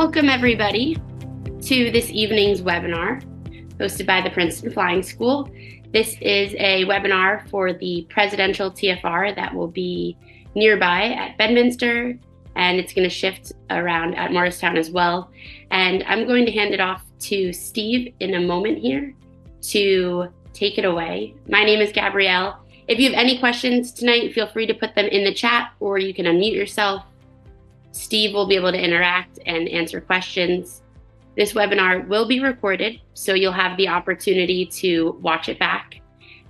Welcome everybody to this evening's webinar hosted by the Princeton Flying School. This is a webinar for the Presidential TFR that will be nearby at Bedminster, and it's going to shift around at Morristown as well. And I'm going to hand it off to Steve in a moment here to take it away. My name is Gabrielle. If you have any questions tonight, feel free to put them in the chat, or you can unmute yourself. Steve will be able to interact and answer questions. This webinar will be recorded, so you'll have the opportunity to watch it back.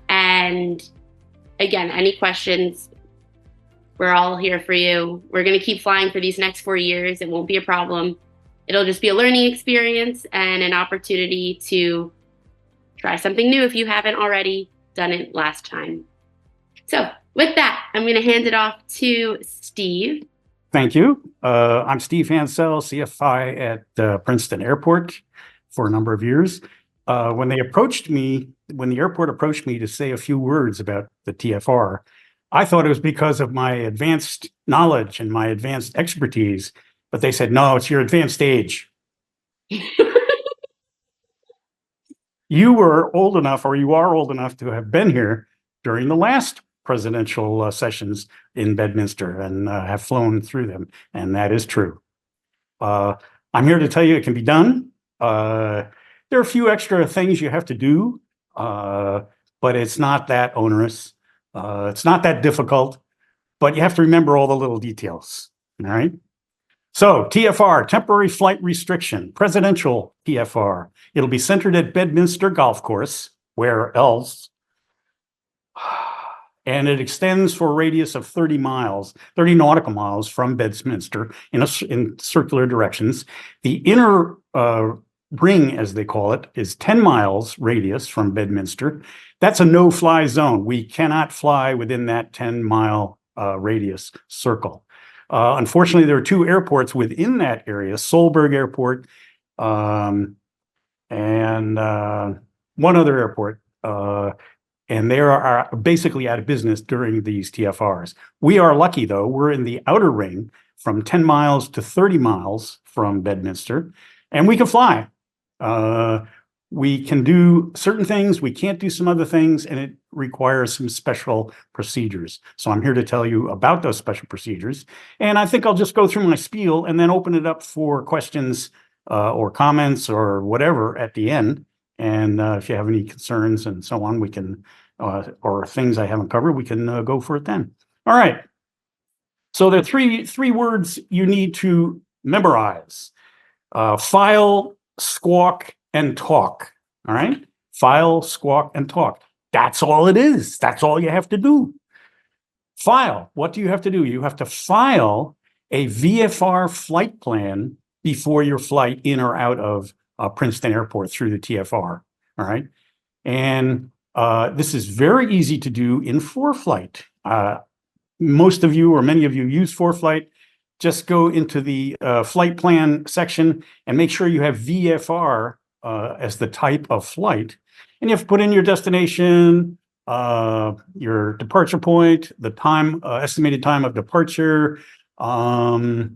And again, any questions, we're all here for you. We're going to keep flying for these next 4 years. It won't be a problem. It'll just be a learning experience and an opportunity to try something new if you haven't already done it last time. So with that, I'm going to hand it off to Steve. Thank you. I'm Steve Hansell, CFII at Princeton Airport for a number of years. When the airport approached me to say a few words about the TFR, I thought it was because of my advanced knowledge and my advanced expertise, but they said, no, it's your advanced age. You were old enough, or you are old enough to have been here during the last presidential sessions in Bedminster and have flown through them, and that is true. I'm here to tell you it can be done. There are a few extra things you have to do, but it's not that onerous. It's not that difficult, but you have to remember all the little details, all right? So TFR, temporary flight restriction, presidential TFR. It'll be centered at Bedminster Golf Course, where else? And it extends for a radius of 30 nautical miles from Bedminster in circular directions. The inner ring, as they call it, is 10 miles radius from Bedminster. That's a no-fly zone. We cannot fly within that 10-mile radius circle. Unfortunately, there are two airports within that area, Solberg Airport and one other airport, and they are basically out of business during these TFRs. We are lucky, though. We're in the outer ring from 10 miles to 30 miles from Bedminster, and we can fly. We can do certain things. We can't do some other things, and it requires some special procedures. So I'm here to tell you about those special procedures. And I think I'll just go through my spiel and then open it up for questions or comments or whatever at the end. And if you have any concerns and so on, we can, or things I haven't covered, we can go for it then. All right. So there are three words you need to memorize. File, squawk, and talk. All right. File, squawk, and talk. That's all it is. That's all you have to do. File. What do you have to do? You have to file a VFR flight plan before your flight in or out of Princeton Airport through the TFR, all right? And this is very easy to do in ForeFlight. Most of you or many of you use ForeFlight. Just go into the flight plan section and make sure you have VFR as the type of flight. And you have to put in your destination, your departure point, the time, estimated time of departure. But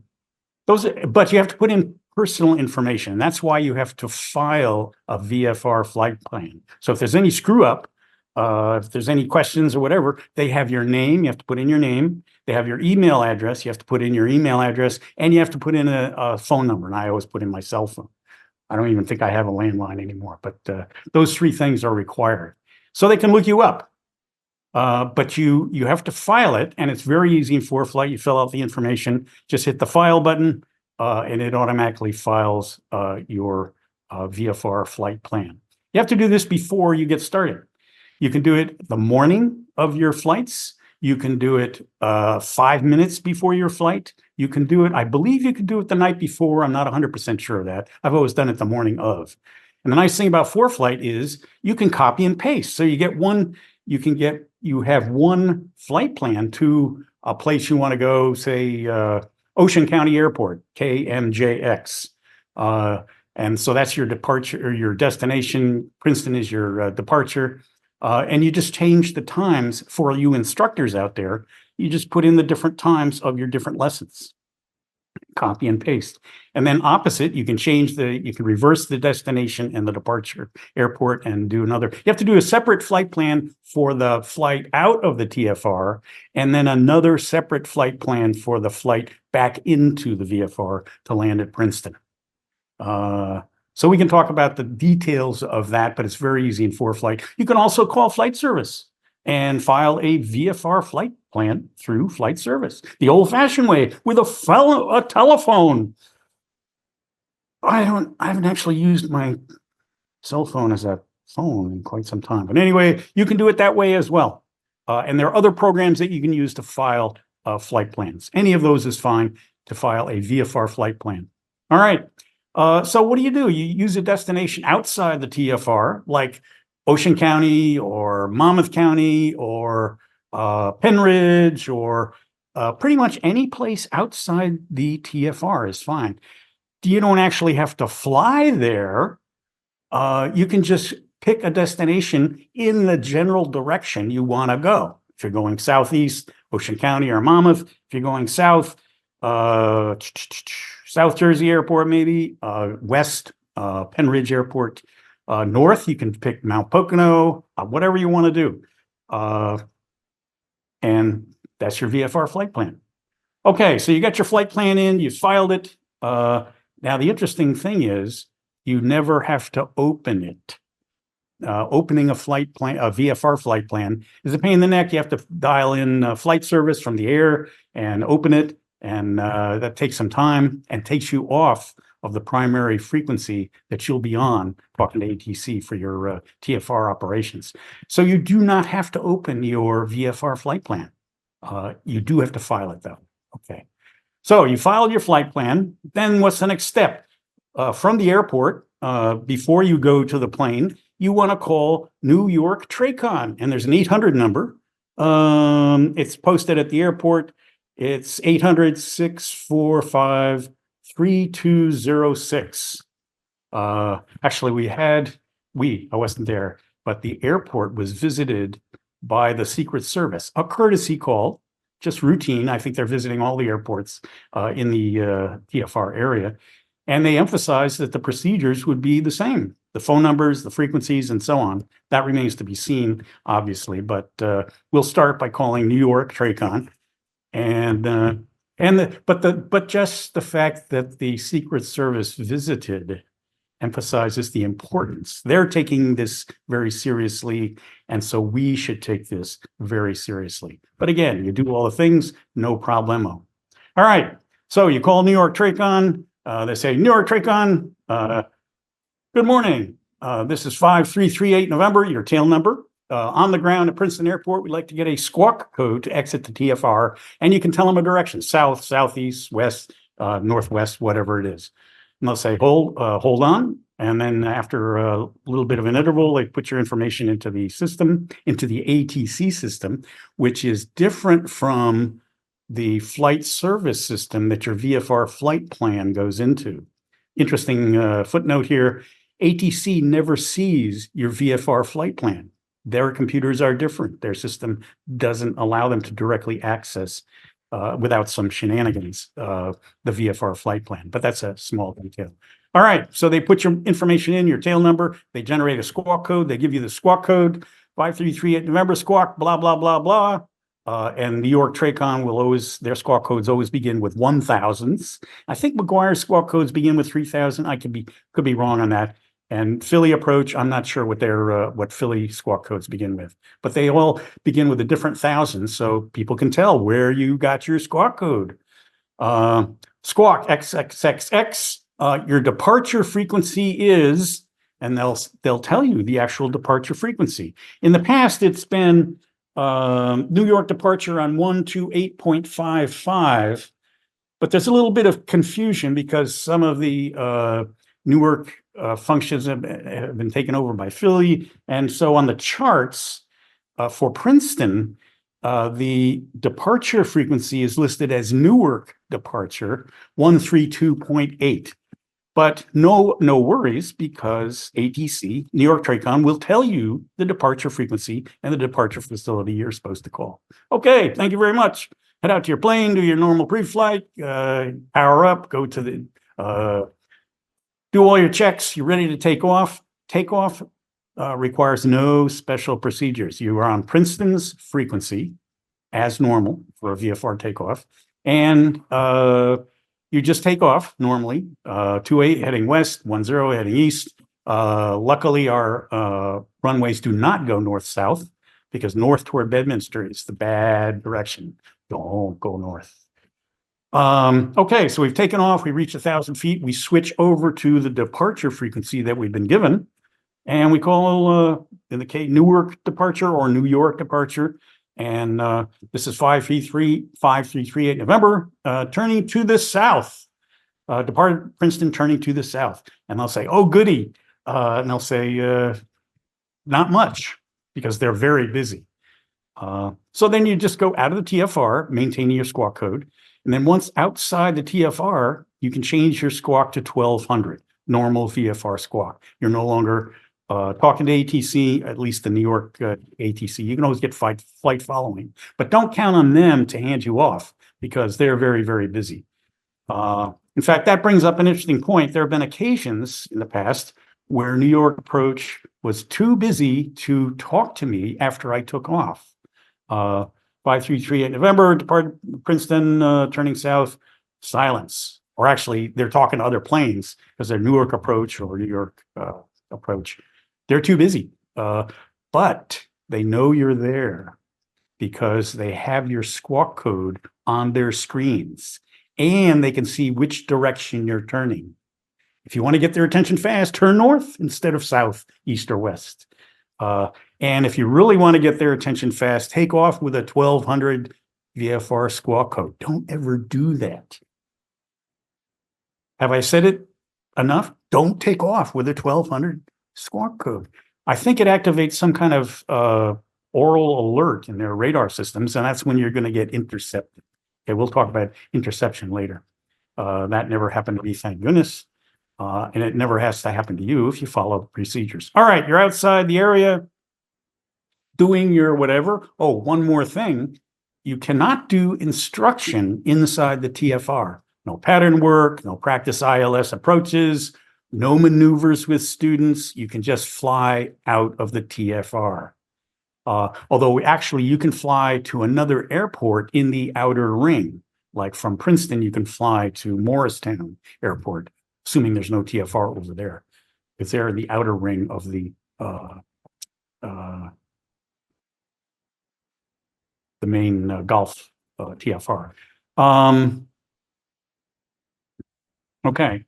you have to put in personal information. That's why you have to file a VFR flight plan. So if there's any screw up, if there's any questions or whatever, they have your name. You have to put in your name. They have your email address. You have to put in your email address, and you have to put in a phone number. And I always put in my cell phone. I don't even think I have a landline anymore, but those three things are required. So they can look you up. But you have to file it, and it's very easy in ForeFlight. You fill out the information, just hit the file button, and it automatically files your VFR flight plan. You have to do this before you get started. You can do it the morning of your flights. You can do it 5 minutes before your flight. You can do it, I believe you can do it the night before. I'm not 100% sure of that. I've always done it the morning of. And the nice thing about ForeFlight is you can copy and paste. So you get one, you have one flight plan to a place you want to go, say, Ocean County Airport, KMJX. And so that's your departure or your destination. Princeton is your departure. And you just change the times for you instructors out there. You just put in the different times of your different lessons. copy and paste. And then opposite, you can reverse the destination and the departure airport and do another. You have to do a separate flight plan for the flight out of the TFR, and then another separate flight plan for the flight back into the VFR to land at Princeton. So we can talk about the details of that, but it's very easy in ForeFlight. You can also call flight service and file a VFR flight plan through flight service, the old-fashioned way with a telephone. I haven't actually used my cell phone as a phone in quite some time. But anyway, you can do it that way as well. And there are other programs that you can use to file flight plans. Any of those is fine to file a VFR flight plan. All right. So what do? You use a destination outside the TFR, like Ocean County or Monmouth County or Penridge, or pretty much any place outside the TFR is fine. You don't actually have to fly there. You can just pick a destination in the general direction you want to go. If you're going southeast, Ocean County or Monmouth. If you're going south, South Jersey Airport, maybe, west, Penridge Airport. North, you can pick Mount Pocono, whatever you want to do. And that's your VFR flight plan. Okay, so you got your flight plan in, you filed it. Now, the interesting thing is you never have to open it. Opening a flight plan, a VFR flight plan, is a pain in the neck. You have to dial in flight service from the air and open it. And that takes some time and takes you off of the primary frequency that you'll be on talking to ATC for your TFR operations. So you do not have to open your VFR flight plan. You do have to file it, though. Okay. So you filed your flight plan. Then what's the next step? From the airport, before you go to the plane, you want to call New York TRACON. And there's an 800 number. It's posted at the airport. It's 800-645-3206. Actually, I wasn't there, but the airport was visited by the Secret Service, a courtesy call, just routine. I think they're visiting all the airports in the TFR area. And they emphasized that the procedures would be the same, the phone numbers, the frequencies, and so on. That remains to be seen, obviously, but we'll start by calling New York TRACON. But just the fact that the Secret Service visited emphasizes the importance. They're taking this very seriously, and so we should take this very seriously. But again, you do all the things, no problemo. All right, so you call New York TRACON. They say, New York TRACON, good morning. This is 5338 November, your tail number. On the ground at Princeton Airport, we'd like to get a Squawk code to exit the TFR, and you can tell them a direction: south, southeast, west, northwest, whatever it is. And they'll say, hold on. And then after a little bit of an interval, they put your information into the system, into the ATC system, which is different from the flight service system that your VFR flight plan goes into. Interesting footnote here: ATC never sees your VFR flight plan. Their computers are different. Their system doesn't allow them to directly access, without some shenanigans, the VFR flight plan. But that's a small detail. All right, so they put your information in, your tail number. They generate a Squawk code. They give you the Squawk code, 5338 November Squawk, blah, blah, blah, blah. And New York TRACON their Squawk codes always begin with 1000s. I think McGuire's Squawk codes begin with 3000. I could be wrong on that. And Philly Approach, I'm not sure what Philly Squawk codes begin with, but they all begin with a different thousand, so people can tell where you got your Squawk code. Squawk XXXX, your departure frequency is, and they'll tell you the actual departure frequency. In the past, it's been New York departure on 128.55, but there's a little bit of confusion because some of the Newark functions have been taken over by Philly. And so on the charts for Princeton, the departure frequency is listed as Newark departure, 132.8. But no worries, because ATC, New York TRACON, will tell you the departure frequency and the departure facility you're supposed to call. Okay, thank you very much. head out to your plane, do your normal pre-flight, power up, go to the, do all your checks. You're ready to take off. Takeoff requires no special procedures. You are on Princeton's frequency as normal for a VFR takeoff. And you just take off normally, 28 heading west, 10 heading east. Luckily, our runways do not go north-south because north toward Bedminster is the bad direction. Don't go north. Okay, so we've taken off, we reach 1,000 feet, we switch over to the departure frequency that we've been given, and we call, in the case, Newark departure or New York departure, and this is 5338 November, turning to the south, departed Princeton turning to the south, and they'll say, oh, goody, and they'll say, not much, because they're very busy. So then you just go out of the TFR, maintaining your squawk code. And then once outside the TFR, you can change your squawk to 1200, normal VFR squawk. You're no longer talking to ATC, at least the New York ATC. You can always get flight following, but don't count on them to hand you off because they're very, very busy. In fact, that brings up an interesting point. There have been occasions in the past where New York approach was too busy to talk to me after I took off. 5338 November, depart Princeton, turning south, silence. Or actually, they're talking to other planes because they're Newark approach or New York approach. They're too busy, but they know you're there because they have your squawk code on their screens and they can see which direction you're turning. If you want to get their attention fast, turn north instead of south, east, or west. And if you really want to get their attention fast, take off with a 1200 VFR squawk code. Don't ever do that. Have I said it enough? Don't take off with a 1200 squawk code. I think it activates some kind of oral alert in their radar systems, and that's when you're going to get intercepted. Okay, we'll talk about interception later. That never happened to me, thank goodness. And it never has to happen to you if you follow procedures. All right, you're outside the area doing your whatever. Oh, one more thing. You cannot do instruction inside the TFR. No pattern work, no practice ILS approaches, no maneuvers with students. You can just fly out of the TFR. Although actually you can fly to another airport in the outer ring. Like from Princeton, you can fly to Morristown Airport, assuming there's no TFR over there. If they're in the outer ring of the main Gulf TFR. Okay,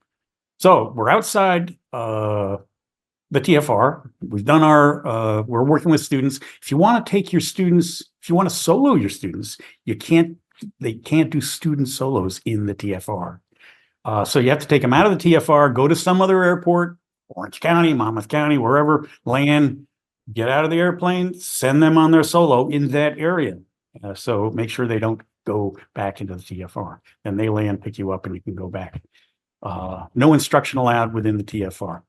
so we're outside the TFR. We've done our, we're working with students. If you want to take your students, if you want to solo your students, they can't do student solos in the TFR. So you have to take them out of the TFR, go to some other airport, Orange County, Monmouth County, wherever, land, get out of the airplane, send them on their solo in that area. So make sure they don't go back into the TFR. And they land, pick you up, and you can go back. No instruction allowed within the TFR.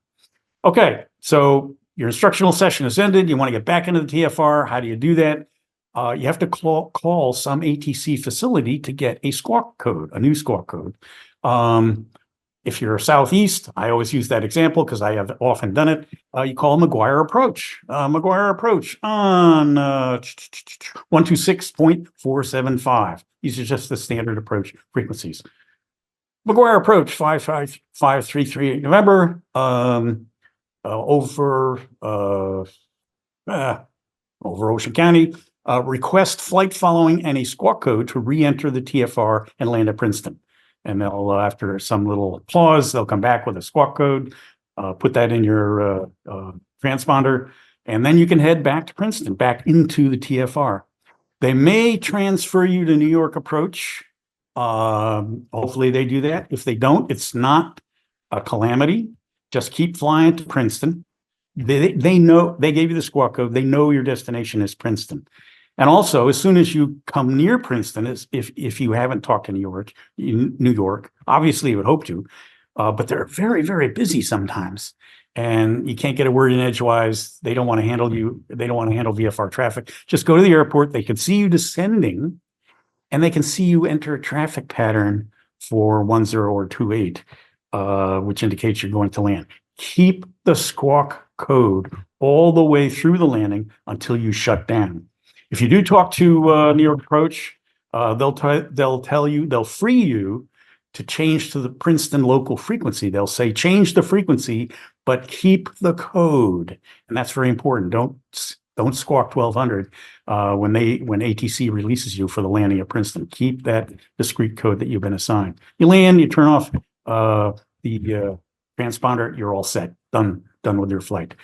Okay, so your instructional session is ended. You want to get back into the TFR. How do you do that? You have to call some ATC facility to get a squawk code, a new squawk code. If you're southeast, I always use that example because I have often done it. You call McGuire Approach. McGuire Approach on 126.475. These are just the standard approach frequencies. McGuire Approach 55338 November. Over Ocean County. Request flight following and a squawk code to re-enter the TFR and land at Princeton. And they'll, after some little pause, they'll come back with a squawk code, put that in your transponder, and then you can head back to Princeton, back into the TFR. They may transfer you to New York Approach. Hopefully they do that. If they don't, it's not a calamity. Just keep flying to Princeton. They know, they gave you the squawk code. They know your destination is Princeton. And also, as soon as you come near Princeton, if you haven't talked to New York, obviously you would hope to, but they're very, very busy sometimes. And you can't get a word in edgewise. They don't want to handle you. They don't want to handle VFR traffic. Just go to the airport. They can see you descending and they can see you enter a traffic pattern for 10 or 28, which indicates you're going to land. Keep the Squawk code all the way through the landing until you shut down. If you do talk to New York Approach, they'll tell you, they'll free you to change to the Princeton local frequency. They'll say, change the frequency, but keep the code. And that's very important. Don't squawk 1200 when ATC releases you for the landing at Princeton. Keep that discrete code that you've been assigned. You land, you turn off the transponder, you're all set, done with your flight.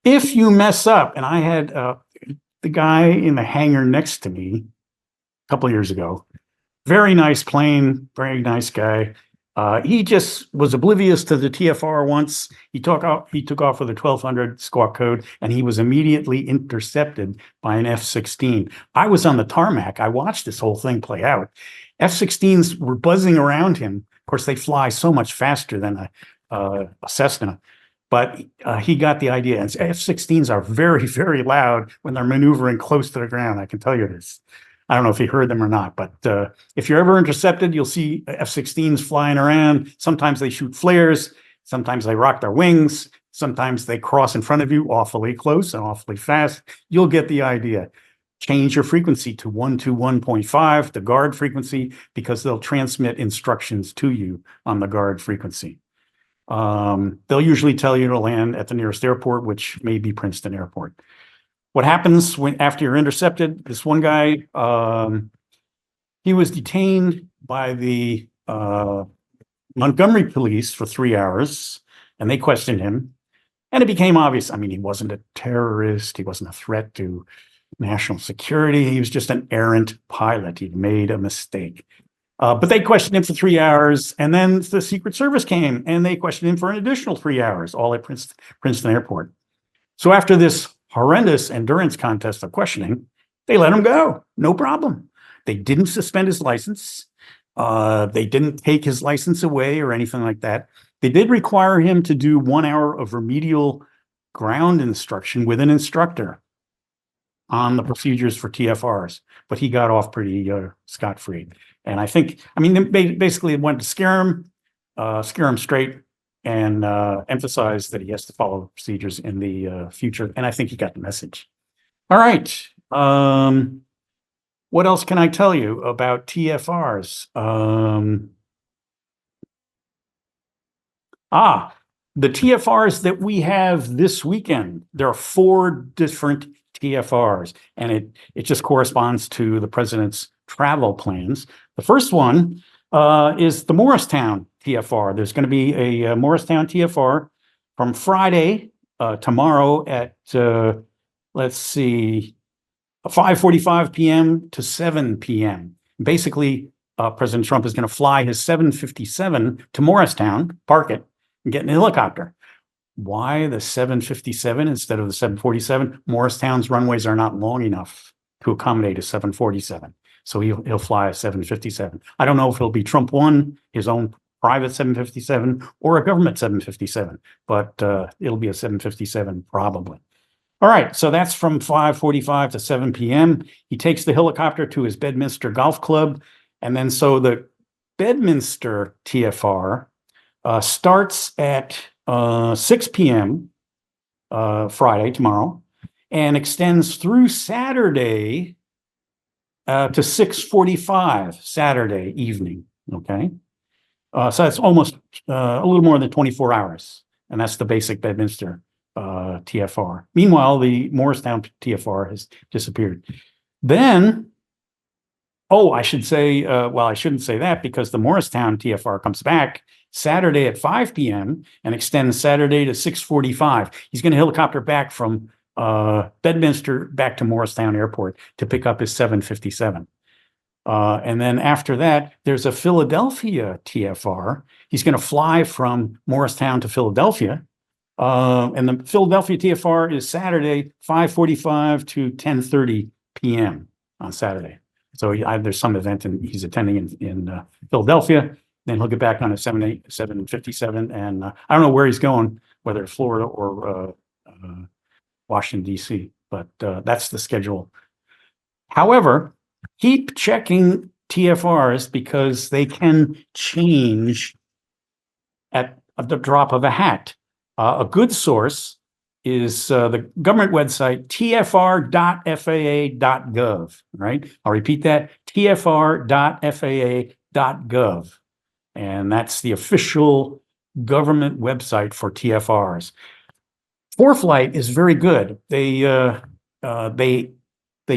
If you mess up, and I had the guy in the hangar next to me a couple of years ago, very nice plane, very nice guy. He just was oblivious to the TFR once. He took off with a 1200 Squawk code, and he was immediately intercepted by an F-16. I was on the tarmac. I watched this whole thing play out. F-16s were buzzing around him. Of course, they fly so much faster than a Cessna, but he got the idea. And F-16s are very, very loud when they're maneuvering close to the ground. I can tell you this. I don't know if he heard them or not, but if you're ever intercepted, you'll see F-16s flying around. Sometimes they shoot flares. Sometimes they rock their wings. Sometimes they cross in front of you awfully close and awfully fast. You'll get the idea. Change your frequency to 121.5, the guard frequency, because they'll transmit instructions to you on the guard frequency. They'll usually tell you to land at the nearest airport, which may be Princeton Airport. What happens after you're intercepted? This one guy, he was detained by the Montgomery police for 3 hours, and they questioned him. And it became obvious. I mean, he wasn't a terrorist. He wasn't a threat to national security. He was just an errant pilot. He'd made a mistake. But they questioned him for 3 hours, and then the Secret Service came, and they questioned him for an additional 3 hours, all at Princeton Airport. So after this horrendous endurance contest of questioning, they let him go. No problem. They didn't suspend his license. They didn't take his license away or anything like that. They did require him to do 1 hour of remedial ground instruction with an instructor on the procedures for TFRs, but he got off pretty scot-free. And I mean, basically it went to scare him straight, and emphasize that he has to follow the procedures in the future. And I think he got the message. All right. What else can I tell you about TFRs? The TFRs that we have this weekend, there are 4 different TFRs, and it just corresponds to the president's travel plans. The first one is the Morristown TFR. There's going to be a Morristown TFR from Friday, tomorrow at, let's see, 5:45 p.m. to 7 p.m. Basically, President Trump is going to fly his 757 to Morristown, park it, and get in a helicopter. Why the 757 instead of the 747? Morristown's runways are not long enough to accommodate a 747. So he'll fly a 757. I don't know if it'll be Trump 1, his own private 757, or a government 757, but it'll be a 757 probably. All right, so that's from 5:45 to 7 p.m. He takes the helicopter to his Bedminster Golf Club, and then so the Bedminster TFR starts at 6 p.m. Friday, tomorrow, and extends through Saturday to 6:45 Saturday evening, okay? So that's almost a little more than 24 hours, and that's the basic Bedminster TFR. Meanwhile, the Morristown TFR has disappeared. Then, I should say, well, I shouldn't say that because the Morristown TFR comes back Saturday at 5 p.m. and extends Saturday to 6:45. He's going to helicopter back from Bedminster back to Morristown Airport to pick up his 757. And then after that, there's a Philadelphia TFR. He's going to fly from Morristown to Philadelphia. And the Philadelphia TFR is Saturday, 5:45 to 10:30 p.m. on Saturday. So there's some event and he's attending in Philadelphia. Then he'll get back on a 757. And I don't know where he's going, whether it's Florida or Washington, D.C., but that's the schedule However, keep checking TFRs because they can change at the drop of a hat. A good source is the government website, tfr.faa.gov, right? I'll repeat that, tfr.faa.gov. And that's the official government website for TFRs. ForeFlight is very good. They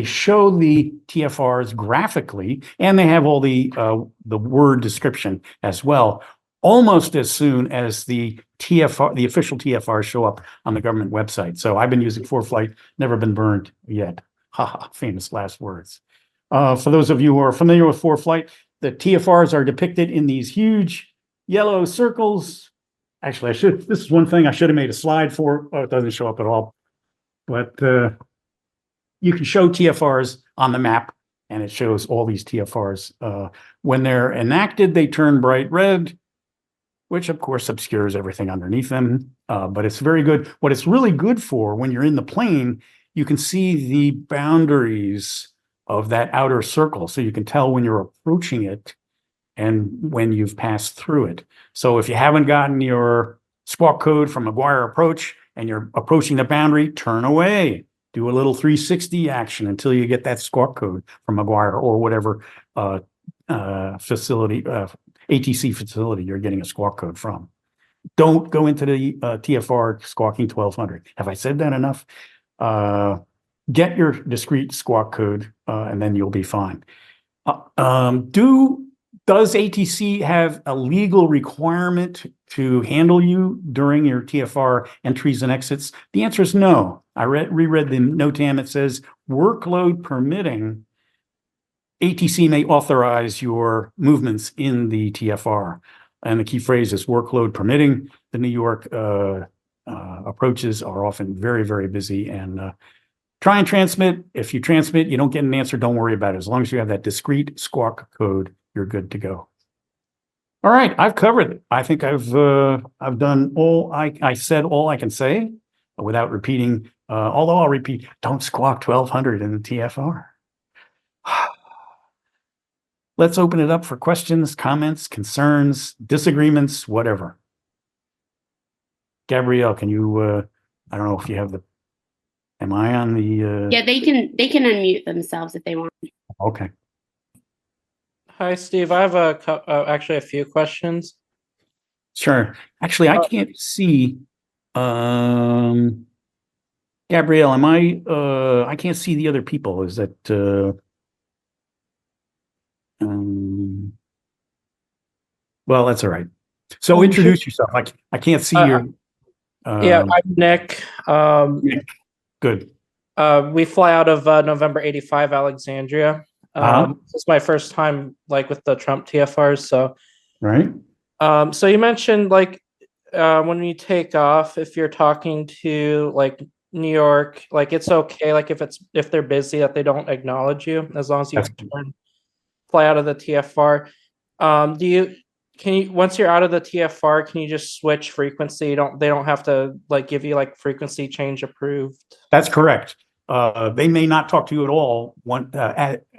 show the TFRs graphically, and they have all the word description as well, almost as soon as the TFR, the official TFRs show up on the government website. So I've been using ForeFlight, never been burned yet. Haha, famous last words. For those of you who are familiar with ForeFlight, the TFRs are depicted in these huge yellow circles. Actually, this is one thing I should have made a slide for. Oh, it doesn't show up at all. But you can show TFRs on the map, and it shows all these TFRs. When they're enacted, they turn bright red, which of course obscures everything underneath them. But it's very good. What it's really good for, when you're in the plane, you can see the boundaries of that outer circle. So you can tell when you're approaching it and when you've passed through it. So if you haven't gotten your squawk code from McGuire approach and you're approaching the boundary, turn away. Do a little 360 action until you get that squawk code from McGuire or whatever facility, ATC facility you're getting a squawk code from. Don't go into the TFR squawking 1200. Have I said that enough? Get your discrete squawk code and then you'll be fine. Does ATC have a legal requirement to handle you during your TFR entries and exits? The answer is no. I reread the NOTAM. It says, workload permitting, ATC may authorize your movements in the TFR. And the key phrase is workload permitting. The New York approaches are often very, very busy, and try and transmit. If you transmit, you don't get an answer, don't worry about it. As long as you have that discrete squawk code, you're good to go. All right, I've covered it. I think I've done all I said all I can say without repeating. Although I'll repeat, don't squawk 1200 in the TFR. Let's open it up for questions, comments, concerns, disagreements, whatever. Gabrielle, can you? I don't know if you have the. Am I on the? Yeah, they can unmute themselves if they want. Okay. Hi, Steve. I have actually a few questions. Sure. Actually, I can't see. Gabrielle, am I? I can't see the other people. Is that? Well, that's all right. So introduce yourself. I can't see your. Yeah, I'm Nick. Nick. Good. We fly out of November 85 Alexandria. This is my first time with the Trump TFRs. So, right. So you mentioned when you take off, if you're talking to New York, it's okay. If they're busy, that they don't acknowledge you as long as you fly out of the TFR. Can you once you're out of the TFR, can you just switch frequency? They don't have to give you frequency change approved. That's correct. They may not talk to you at all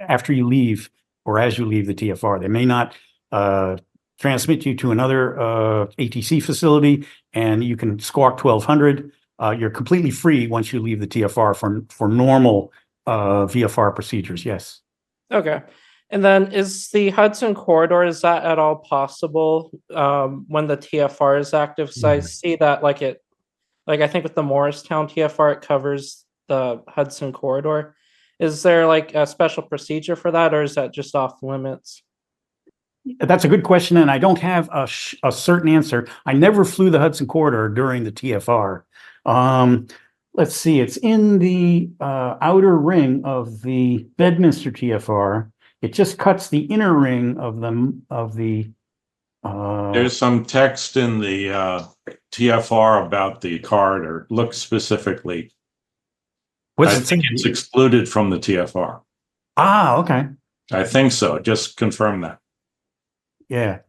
after you leave or as you leave the TFR. They may not transmit you to another ATC facility, and you can squawk 1200. You're completely free once you leave the TFR for normal VFR procedures. Yes. Okay. And then is the Hudson corridor, is that at all possible when the TFR is active? So I see that I think with the Morristown TFR, it covers the Hudson corridor. Is there a special procedure for that, or is that just off limits? That's a good question, and I don't have a certain answer. I never flew the Hudson corridor during the TFR. Let's see, it's in the outer ring of the Bedminster TFR. It just cuts the inner ring of the. There's some text in the TFR about the corridor. Look specifically. I think it's excluded from the TFR. Ah, okay. I think so. Just confirm that. Yeah.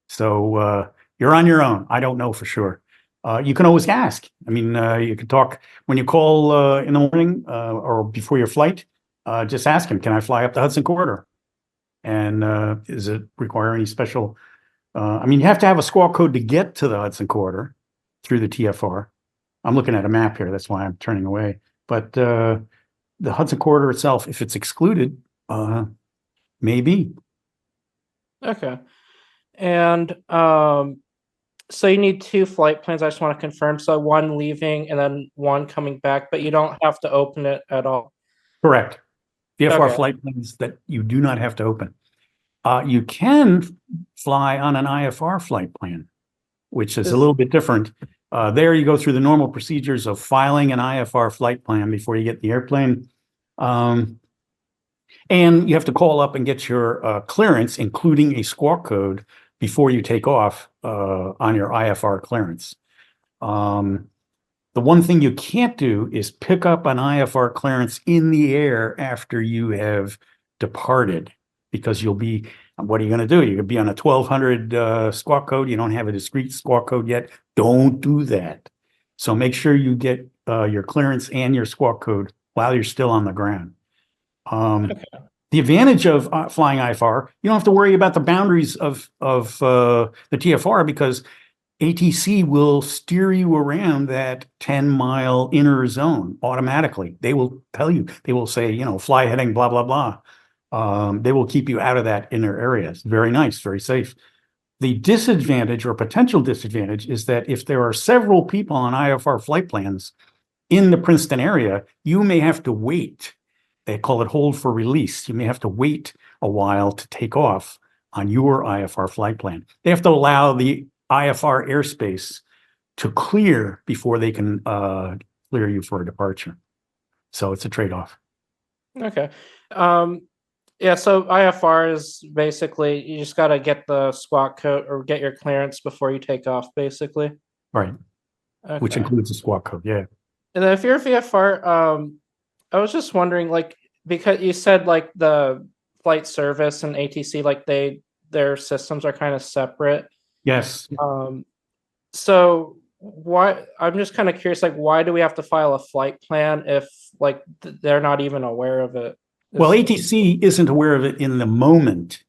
So you're on your own. I don't know for sure. You can always ask. I mean, you can talk when you call in the morning or before your flight. just ask him, can I fly up the Hudson Corridor? And does it require any special, I mean, you have to have a squawk code to get to the Hudson Corridor through the TFR. I'm looking at a map here, that's why I'm turning away. But the Hudson Corridor itself, if it's excluded, maybe. Okay. And so you need 2 flight plans. I just want to confirm. So one leaving and then one coming back, but you don't have to open it at all. Correct. TFR Okay. flight plans that you do not have to open. You can fly on an IFR flight plan, which is a little bit different. There you go through the normal procedures of filing an IFR flight plan before you get the airplane. And you have to call up and get your clearance, including a squawk code, before you take off on your IFR clearance. The one thing you can't do is pick up an IFR clearance in the air after you have departed, because you'll be, what are you going to do? You're going to be on a 1200 squawk code. You don't have a discrete squawk code yet. Don't do that. So make sure you get your clearance and your squawk code while you're still on the ground. Okay. The advantage of flying IFR, you don't have to worry about the boundaries of the TFR, because ATC will steer you around that 10-mile inner zone automatically. They will tell you, they will say, you know, fly heading, blah, blah, blah. They will keep you out of that inner area. It's very nice, very safe. The disadvantage or potential disadvantage is that if there are several people on IFR flight plans in the Princeton area, you may have to wait. They call it hold for release. You may have to wait a while to take off on your IFR flight plan. They have to allow the IFR airspace to clear before they can clear you for a departure. So it's a trade-off. Okay. Yeah, so IFR is basically, you just got to get the squawk code or get your clearance before you take off, basically. Right. Okay. Which includes the squawk code, yeah. And then if you're VFR, I was just wondering, like, because you said like the flight service and ATC, like their systems are kind of separate. Yes. So why, I'm just kind of curious, like, why do we have to file a flight plan if like they're not even aware of it? Well, ATC isn't aware of it in the moment,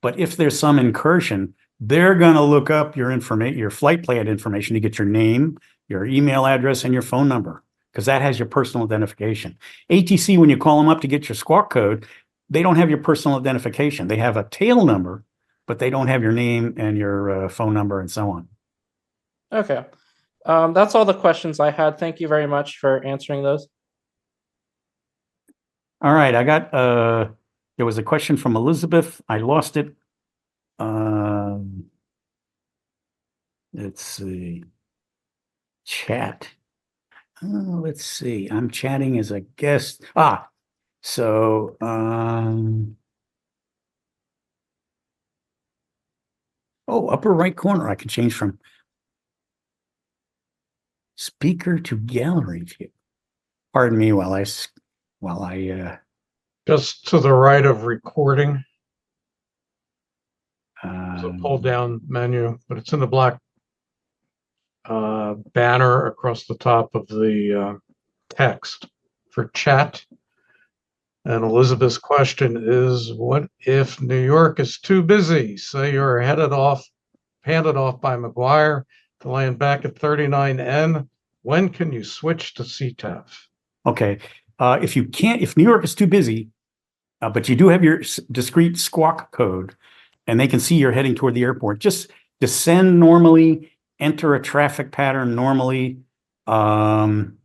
but if there's some incursion, they're going to look up your information, your flight plan information, to get your name, your email address, and your phone number, because that has your personal identification. ATC, when you call them up to get your squawk code, they don't have your personal identification. They have a tail number, but they don't have your name and your phone number and so on. Okay. That's all the questions I had. Thank you very much for answering those. All right, I got, there was a question from Elizabeth. I lost it. Let's see. Chat. Let's see. I'm chatting as a guest. So, upper right corner. I can change from speaker to gallery view. Pardon me while I just to the right of recording. There's a pull down menu, but it's in the black banner across the top of the text for chat. And Elizabeth's question is, what if New York is too busy? Say you're handed off by McGuire to land back at 39N. When can you switch to CTAF? Okay. If New York is too busy, but you do have your discrete squawk code and they can see you're heading toward the airport, just descend normally, enter a traffic pattern normally. And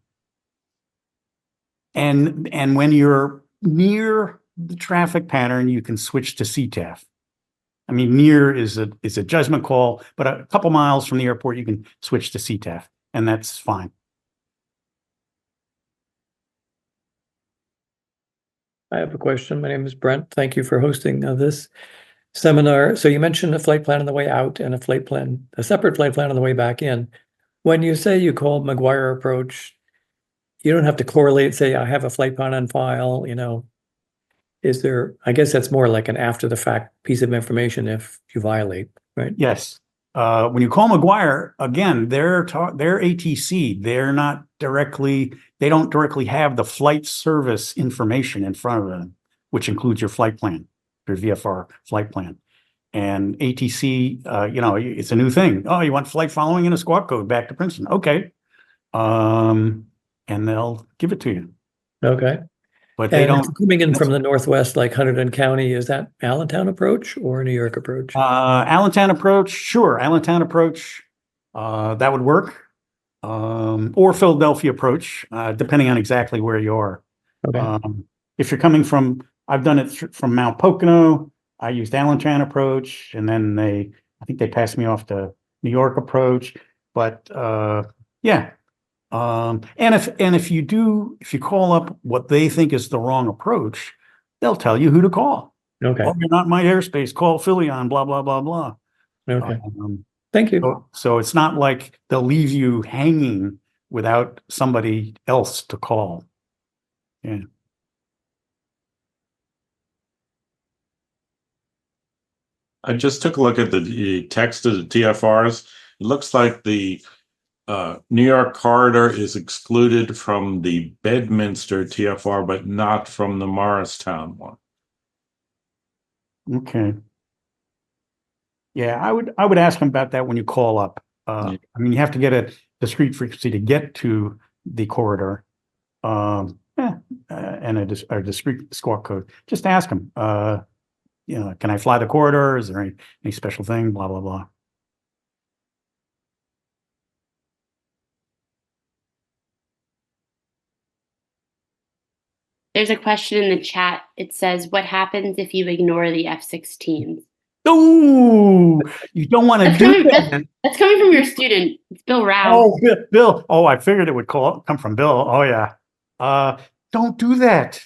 when you're near the traffic pattern, you can switch to CTAF. I mean, near is a judgment call, but a couple miles from the airport, you can switch to CTAF, and that's fine. I have a question. My name is Brent. Thank you for hosting this seminar. So you mentioned a flight plan on the way out and a separate flight plan on the way back in. When you say you call McGuire approach, you don't have to correlate, say, I have a flight plan on file, is there, I guess that's more like an after the fact piece of information if you violate, right? Yes. when you call McGuire, again, they're ATC. They don't directly have the flight service information in front of them, which includes your flight plan, your VFR flight plan. And ATC, it's a new thing. Oh, you want flight following in a squawk code back to Princeton? Okay. And they'll give it to you. Okay. But they don't. Coming in from the Northwest, like Hunterdon County, is that Allentown approach or New York approach? Allentown approach, sure. Allentown approach, that would work. Or Philadelphia approach, depending on exactly where you are. Okay. If you're coming from, I've done it from Mount Pocono, I used Allentown approach, and then I think they passed me off to New York approach. But yeah. And if you call up what they think is the wrong approach, they'll tell you who to call. Okay. Oh, you're not in my airspace. Call Philly on blah blah blah blah. Okay. Thank you. So it's not like they'll leave you hanging without somebody else to call. Yeah. I just took a look at the text of the TFRs. It looks like the New York corridor is excluded from the Bedminster TFR, but not from the Morristown one. Okay. Yeah, I would ask them about that when you call up. I mean, you have to get a discrete frequency to get to the corridor, and a discrete squawk code. Just ask them. Can I fly the corridor? Is there any special thing? Blah blah blah. There's a question in the chat. It says, what happens if you ignore the F-16s? Oh, you don't want to do that. That's coming from your student. It's Bill Rao. Oh, Bill. Oh, I figured it would come from Bill. Oh, yeah. Don't do that.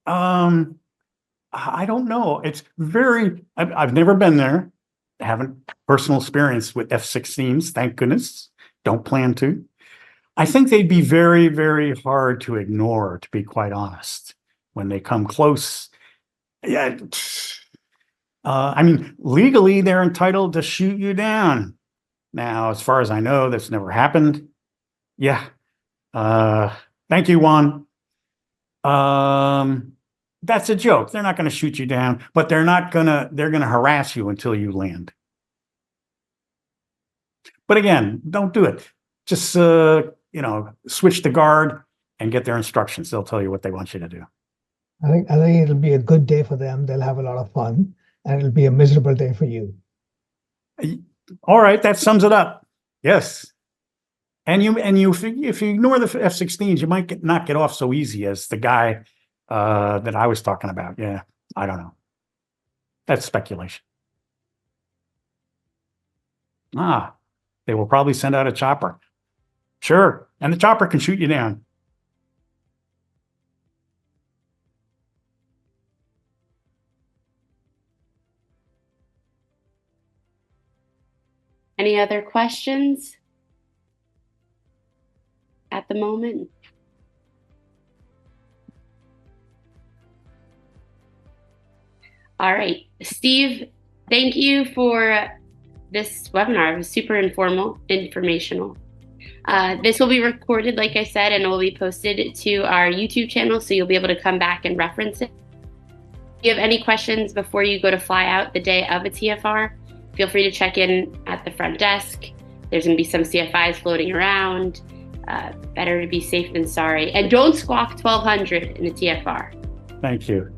I don't know. It's I've never been there. Haven't personal experience with F-16s, thank goodness. Don't plan to. I think they'd be very, very hard to ignore, to be quite honest, when they come close. Yeah. I mean, legally, they're entitled to shoot you down. Now, as far as I know, that's never happened. Yeah. Thank you, Juan. That's a joke. They're not going to shoot you down, but they're going to harass you until you land. But again, don't do it. Just, switch the guard and get their instructions. They'll tell you what they want you to do. I think it'll be a good day for them. They'll have a lot of fun, and it'll be a miserable day for you. All right, that sums it up. Yes. And if you ignore the F-16s, you might not get off so easy as the guy that I was talking about. Yeah, I don't know. That's speculation. They will probably send out a chopper. Sure, and the chopper can shoot you down. Any other questions at the moment? All right, Steve, thank you for this webinar. It was super informal, informational. This will be recorded, like I said, and it will be posted to our YouTube channel, so you'll be able to come back and reference it. If you have any questions before you go to fly out the day of a TFR, feel free to check in at the front desk. There's going to be some CFIs floating around. Better to be safe than sorry. And don't squawk 1200 in a TFR. Thank you.